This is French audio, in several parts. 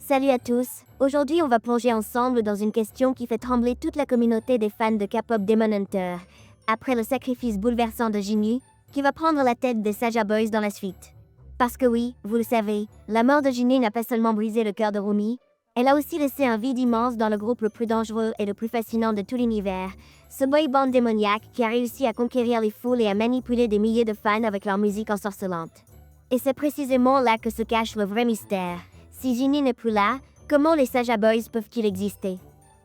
Salut à tous, aujourd'hui on va plonger ensemble dans une question qui fait trembler toute la communauté des fans de K-pop Demon Hunter, après le sacrifice bouleversant de Jinyu, qui va prendre la tête des Saja Boys dans la suite. Parce que oui, vous le savez, la mort de Jinyu n'a pas seulement brisé le cœur de Rumi, elle a aussi laissé un vide immense dans le groupe le plus dangereux et le plus fascinant de tout l'univers, ce boy band démoniaque qui a réussi à conquérir les foules et à manipuler des milliers de fans avec leur musique ensorcelante. Et c'est précisément là que se cache le vrai mystère. Si Jinyu n'est plus là, comment les Saja Boys peuvent-ils exister?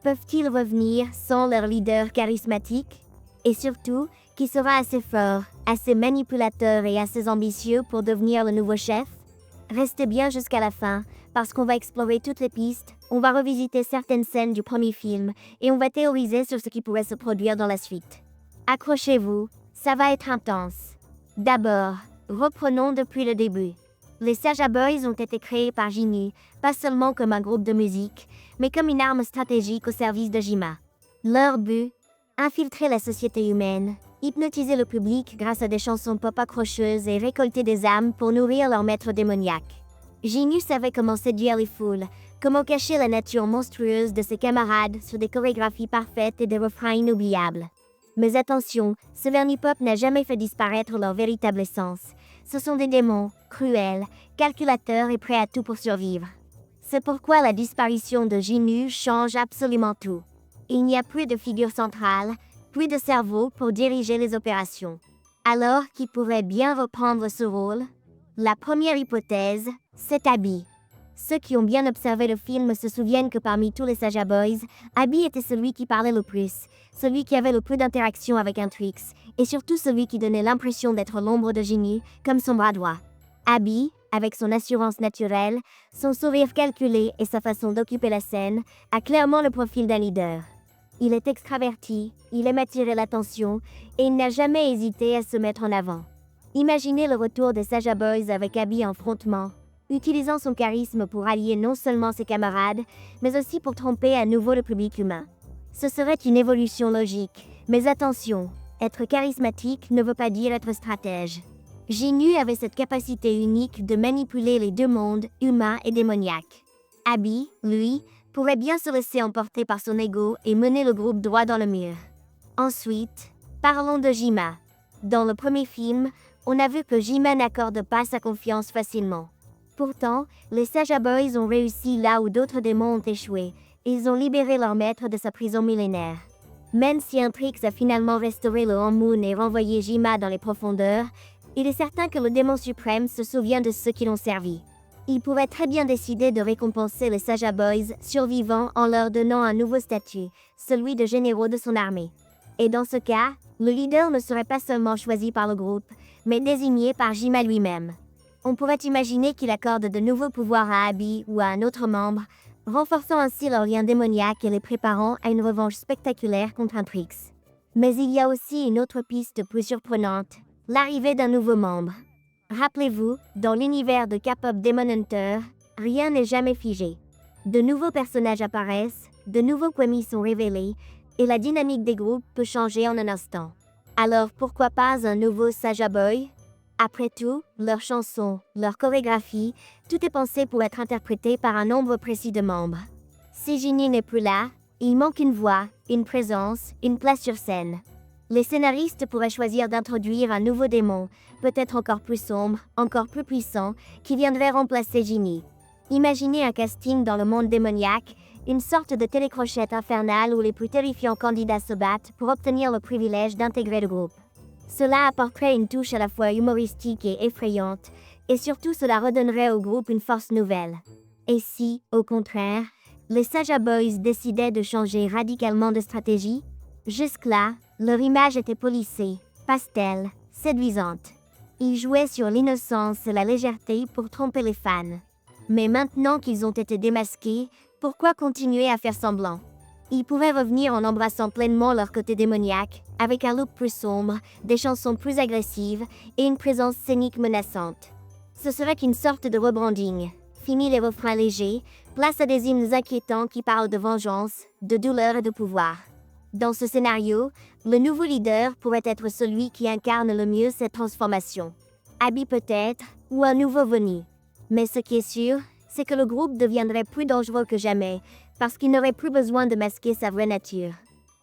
Peuvent-ils revenir sans leur leader charismatique? Et surtout, qui sera assez fort, assez manipulateur et assez ambitieux pour devenir le nouveau chef? Restez bien jusqu'à la fin, parce qu'on va explorer toutes les pistes, on va revisiter certaines scènes du premier film, et on va théoriser sur ce qui pourrait se produire dans la suite. Accrochez-vous, ça va être intense. D'abord, reprenons depuis le début. Les Saja Boys ont été créés par Jinyu, pas seulement comme un groupe de musique, mais comme une arme stratégique au service de Jima. Leur but, infiltrer la société humaine, hypnotiser le public grâce à des chansons pop accrocheuses et récolter des âmes pour nourrir leur maître démoniaque. Jinyu savait comment séduire les foules, comment cacher la nature monstrueuse de ses camarades sur des chorégraphies parfaites et des refrains inoubliables. Mais attention, ce vernis pop n'a jamais fait disparaître leur véritable essence. Ce sont des démons, cruels, calculateurs et prêts à tout pour survivre. C'est pourquoi la disparition de Jinyu change absolument tout. Il n'y a plus de figure centrale, plus de cerveau pour diriger les opérations. Alors, qui pourrait bien reprendre ce rôle? La première hypothèse, c'est Abby. Ceux qui ont bien observé le film se souviennent que parmi tous les Saja Boys, Abby était celui qui parlait le plus, celui qui avait le plus d'interactions avec un Trix, et surtout celui qui donnait l'impression d'être l'ombre de Jinyu, comme son bras droit. Abby, avec son assurance naturelle, son sourire calculé et sa façon d'occuper la scène, a clairement le profil d'un leader. Il est extraverti, il aime attirer l'attention, et il n'a jamais hésité à se mettre en avant. Imaginez le retour des Saja Boys avec Abby en frontement, utilisant son charisme pour allier non seulement ses camarades, mais aussi pour tromper à nouveau le public humain. Ce serait une évolution logique, mais attention, être charismatique ne veut pas dire être stratège. Jinyu avait cette capacité unique de manipuler les deux mondes, humain et démoniaque. Abby, lui, pourrait bien se laisser emporter par son ego et mener le groupe droit dans le mur. Ensuite, parlons de Jima. Dans le premier film, on a vu que Jima n'accorde pas sa confiance facilement. Pourtant, les Saja Boys ont réussi là où d'autres démons ont échoué. Ils ont libéré leur maître de sa prison millénaire. Même si un Trix a finalement restauré le Hanmoon et renvoyé Jima dans les profondeurs, il est certain que le démon suprême se souvient de ceux qui l'ont servi. Il pourrait très bien décider de récompenser les Saja Boys survivants en leur donnant un nouveau statut, celui de généraux de son armée. Et dans ce cas, le leader ne serait pas seulement choisi par le groupe, mais désigné par Jima lui-même. On pourrait imaginer qu'il accorde de nouveaux pouvoirs à Abby ou à un autre membre, renforçant ainsi leur lien démoniaque et les préparant à une revanche spectaculaire contre un Trix. Mais il y a aussi une autre piste plus surprenante, l'arrivée d'un nouveau membre. Rappelez-vous, dans l'univers de K-pop Demon Hunter, rien n'est jamais figé. De nouveaux personnages apparaissent, de nouveaux Kwami sont révélés, et la dynamique des groupes peut changer en un instant. Alors pourquoi pas un nouveau Saja Boy? Après tout, leurs chansons, leur chorégraphie, tout est pensé pour être interprété par un nombre précis de membres. Si Jinyu n'est plus là, il manque une voix, une présence, une place sur scène. Les scénaristes pourraient choisir d'introduire un nouveau démon, peut-être encore plus sombre, encore plus puissant, qui viendrait remplacer Jinyu. Imaginez un casting dans le monde démoniaque, une sorte de télécrochette infernale où les plus terrifiants candidats se battent pour obtenir le privilège d'intégrer le groupe. Cela apporterait une touche à la fois humoristique et effrayante, et surtout cela redonnerait au groupe une force nouvelle. Et si, au contraire, les Saja Boys décidaient de changer radicalement de stratégie? Jusque-là, leur image était polissée, pastel, séduisante. Ils jouaient sur l'innocence et la légèreté pour tromper les fans. Mais maintenant qu'ils ont été démasqués, pourquoi continuer à faire semblant? Ils pourraient revenir en embrassant pleinement leur côté démoniaque, avec un look plus sombre, des chansons plus agressives et une présence scénique menaçante. Ce serait une sorte de rebranding. Fini les refrains légers, place à des hymnes inquiétants qui parlent de vengeance, de douleur et de pouvoir. Dans ce scénario, le nouveau leader pourrait être celui qui incarne le mieux cette transformation. Abby peut-être, ou un nouveau venu. Mais ce qui est sûr, c'est que le groupe deviendrait plus dangereux que jamais, parce qu'il n'aurait plus besoin de masquer sa vraie nature.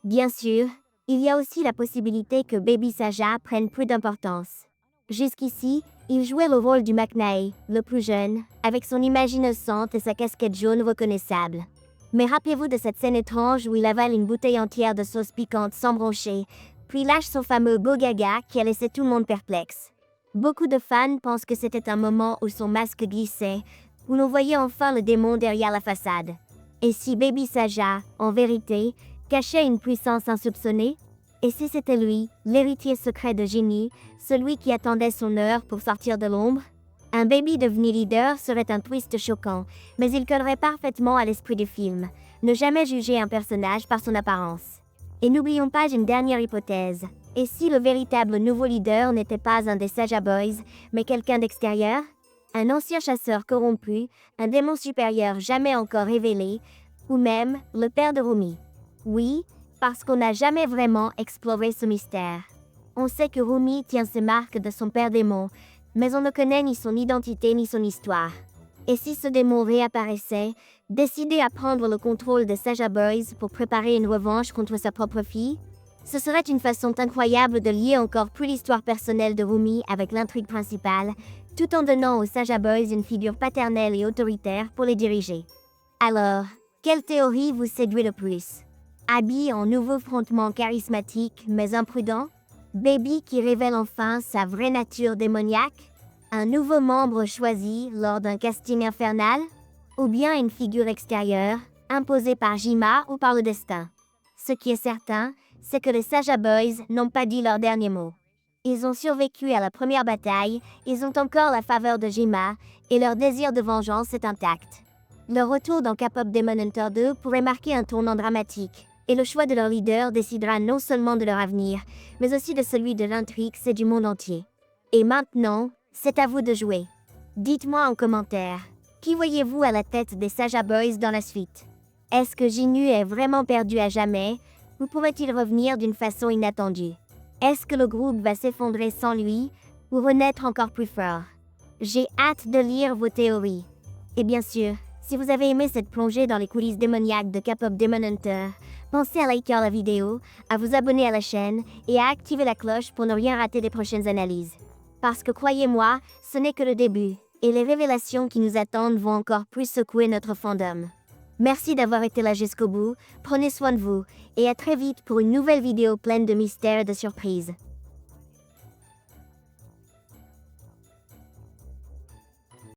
Bien sûr, il y a aussi la possibilité que Baby Saja prenne plus d'importance. Jusqu'ici, il jouait le rôle du McNay, le plus jeune, avec son image innocente et sa casquette jaune reconnaissable. Mais rappelez-vous de cette scène étrange où il avale une bouteille entière de sauce piquante sans broncher, puis lâche son fameux beau gaga qui a laissé tout le monde perplexe. Beaucoup de fans pensent que c'était un moment où son masque glissait, où l'on voyait enfin le démon derrière la façade. Et si Baby Saja, en vérité, cachait une puissance insoupçonnée? Et si c'était lui, l'héritier secret de Ginyu, celui qui attendait son heure pour sortir de l'ombre? Un Baby devenu leader serait un twist choquant, mais il collerait parfaitement à l'esprit du film. Ne jamais juger un personnage par son apparence. Et n'oublions pas une dernière hypothèse. Et si le véritable nouveau leader n'était pas un des Saja Boys, mais quelqu'un d'extérieur? Un ancien chasseur corrompu, un démon supérieur jamais encore révélé, ou même le père de Rumi? Oui, parce qu'on n'a jamais vraiment exploré ce mystère. On sait que Rumi tient ses marques de son père démon, mais on ne connaît ni son identité ni son histoire. Et si ce démon réapparaissait, décidé à prendre le contrôle des Saja Boys pour préparer une revanche contre sa propre fille? Ce serait une façon incroyable de lier encore plus l'histoire personnelle de Rumi avec l'intrigue principale, tout en donnant aux Saja Boys une figure paternelle et autoritaire pour les diriger. Alors, quelle théorie vous séduit le plus? Abby en nouveau frontement charismatique mais imprudent? Baby qui révèle enfin sa vraie nature démoniaque? Un nouveau membre choisi lors d'un casting infernal? Ou bien une figure extérieure, imposée par Jima ou par le destin? Ce qui est certain, c'est que les Saja Boys n'ont pas dit leur dernier mot. Ils ont survécu à la première bataille, ils ont encore la faveur de Jima, et leur désir de vengeance est intact. Leur retour dans K-pop Demon Hunter 2 pourrait marquer un tournant dramatique, et le choix de leur leader décidera non seulement de leur avenir, mais aussi de celui de l'intrigue et du monde entier. Et maintenant, c'est à vous de jouer. Dites-moi en commentaire, qui voyez-vous à la tête des Saja Boys dans la suite? Est-ce que Ginyu est vraiment perdu à jamais, ou pourrait-il revenir d'une façon inattendue? Est-ce que le groupe va s'effondrer sans lui, ou renaître encore plus fort? J'ai hâte de lire vos théories. Et bien sûr, si vous avez aimé cette plongée dans les coulisses démoniaques de K-pop Demon Hunter, pensez à liker la vidéo, à vous abonner à la chaîne et à activer la cloche pour ne rien rater des prochaines analyses. Parce que croyez-moi, ce n'est que le début, et les révélations qui nous attendent vont encore plus secouer notre fandom. Merci d'avoir été là jusqu'au bout, prenez soin de vous, et à très vite pour une nouvelle vidéo pleine de mystères et de surprises.